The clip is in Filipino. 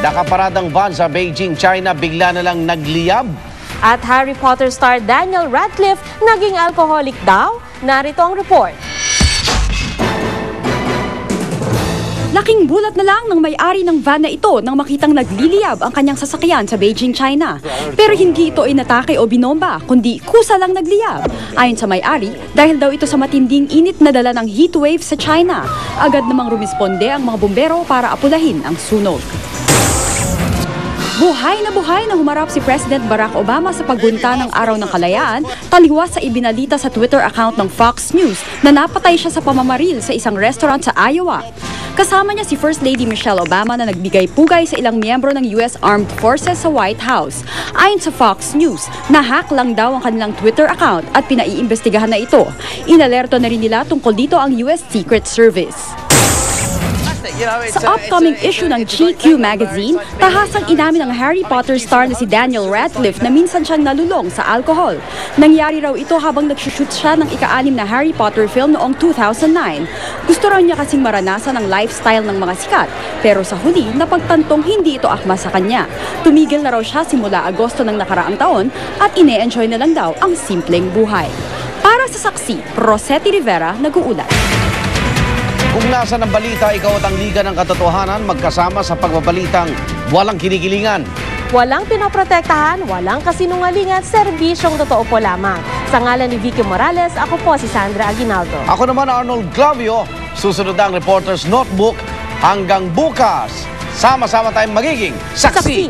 Nakaparadang van sa Beijing, China, bigla na lang nagliyab. At Harry Potter star Daniel Radcliffe naging alcoholic daw? Narito ang report. Laking bulat na lang ng may-ari ng van na ito nang makitang nagliliyab ang kanyang sasakyan sa Beijing, China. Pero hindi ito inatake o binomba, kundi kusa lang nagliyab. Ayon sa may-ari, dahil daw ito sa matinding init na dala ng heat wave sa China. Agad namang rumisponde ang mga bumbero para apulahin ang sunog. Buhay na humarap si President Barack Obama sa paggunta ng Araw ng Kalayaan, taliwas sa ibinalita sa Twitter account ng Fox News na napatay siya sa pamamaril sa isang restaurant sa Iowa. Kasama niya si First Lady Michelle Obama na nagbigay-pugay sa ilang miyembro ng US Armed Forces sa White House. Ayon sa Fox News, na-hack lang daw ang kanilang Twitter account at pinaiimbestigahan na ito. Inalerto na rin nila tungkol dito ang US Secret Service. Sa upcoming issue ng GQ magazine, tahasang inamin ng Harry Potter star na si Daniel Radcliffe na minsan siyang nalulong sa alcohol. Nangyari raw ito habang nagsushoot siya ng ika-6 na Harry Potter film noong 2009. Gusto raw niya kasing maranasan ang lifestyle ng mga sikat, pero sa huli, napagtantong hindi ito akma sa kanya. Tumigil na raw siya simula Agosto ng nakaraang taon at ine-enjoy na lang daw ang simpleng buhay. Para sa saksi, Rosetti Rivera, nag-uulat. Kung nasa ng balita, ikaw at ang Liga ng Katotohanan magkasama sa pagbabalitang walang kinikilingan. Walang pinoprotektahan, walang kasinungalingan, serbisyong totoo po lamang. Sa ngalan ni Vicky Morales, ako po si Sandra Aguinaldo. Ako naman Arnold Clavio, susunod ang Reporter's Notebook. Hanggang bukas, sama-sama tayong magiging saksi.